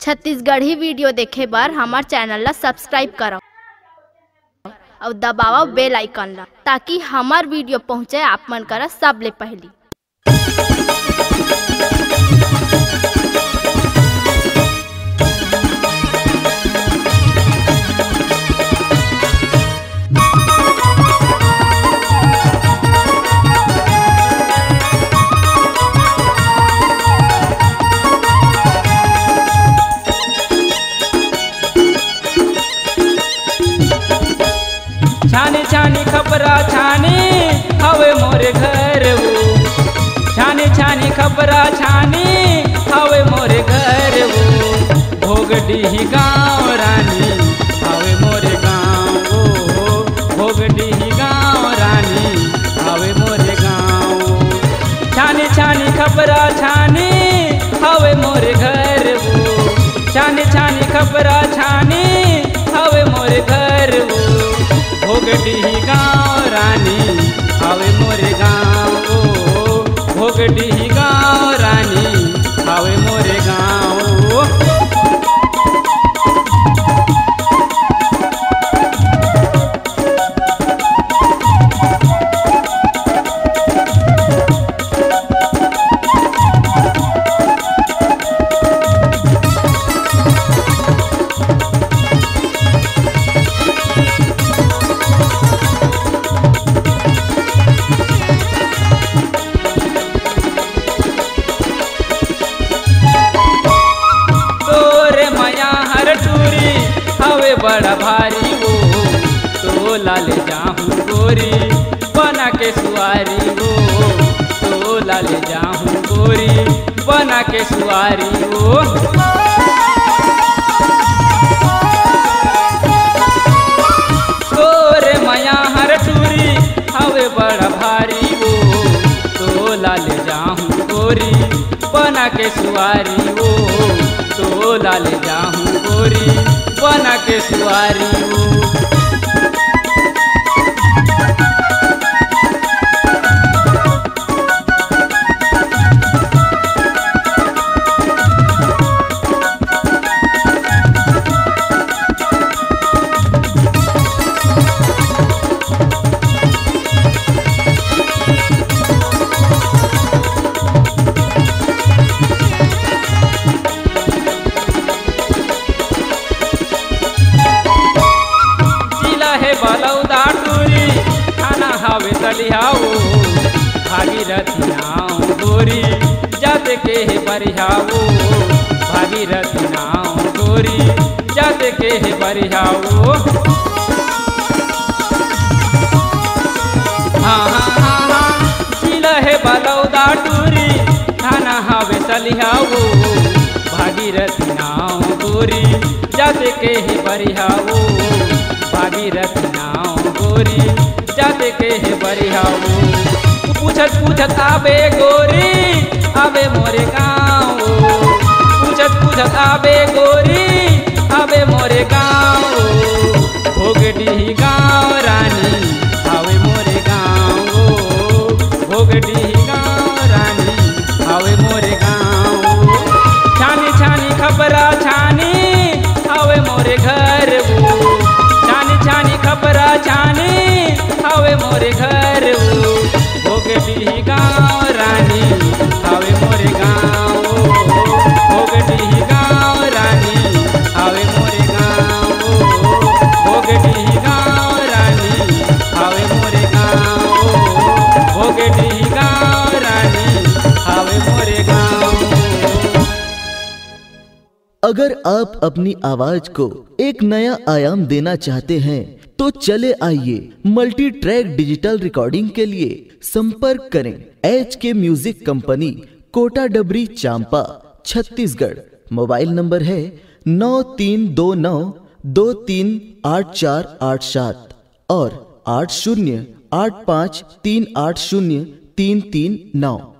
Chhattisgarhi video देखे बर हमार चैनल ला सब्सक्राइब करो और दबाओ बेल आइकन ला ताकि हमार वीडियो पहुँचे आप मन करा सबले पहली। छानी छानी खबरा छानी हवे मोरे घर वो, छानी छानी खबरा छानी हवे मोरे घर वो। भोगडीही गाँव रानी हवे मोरे गाँव वो, भोगडीही गाँव रानी हवे मोरे गाँव। छानी छानी खबरा छानी हवे मोरे घर वो, छानी छानी खबरा छानी हवे मोरे घर वो। भोगडीही गाँव रानी हवे मोरे गाँव ओ, भोगडीही गाँव रानी हवे मोरे गाँव। बड़ा भारी वो तो लाल जाहूँ गोरी बना के सुआरी वो, तो लाल जाहूँ गोरी बना के सुआरी वो। तोरे माया हर टूरी हवे बड़ा भारी वो, तो लाल जाहूँ गोरी बना के सुआरी वो, तो लाल जाहूँ गोरी बना के सुआरी वो। बलौदा टूरी खाना हवे तलिहाओ, भागीरथी नाव गोरी जात के है बरिहाओ, भागीरथी नाव गोरी जात के है बरिहाओ। हाँ हाँ हाँ हाँ जिला है बलौदा टूरी खाना हवे तलिहाओ, भागीरथी नाव गोरी जात के है बरिहाओ, भागीरथी नाव गोरी जाते के है बरिहाओ। पूछत पूछत आबे गोरी आबे मोरे गाँव, पूछत पूछत आबे गोरी आबे मोरे गाँव। भोगडीही गाँव रानी आवे मोरे गाँव, भोगडीही गाँव रानी आवे मोरे गाँव। छानी छानी खबरा छानी आवे मोरे घर वो, छानी खबरा छानी हवे मोरे घर वो। भोगडीही गाँव रानी हवे मोरे गाँव, भोगडीही गाँव रानी हवे मोरे गाँव, भोगडीही गाँव रानी हवे मोरे गाँव, भोगडीही गाँव रानी हवे मोरे गाँव। अगर आप अपनी आवाज को एक नया आयाम देना चाहते हैं तो चले आइए मल्टी ट्रैक डिजिटल रिकॉर्डिंग के लिए संपर्क करें HK म्यूजिक कंपनी, कोटा डबरी, चांपा, छत्तीसगढ़। मोबाइल नंबर है 9329238487 और 8085380339।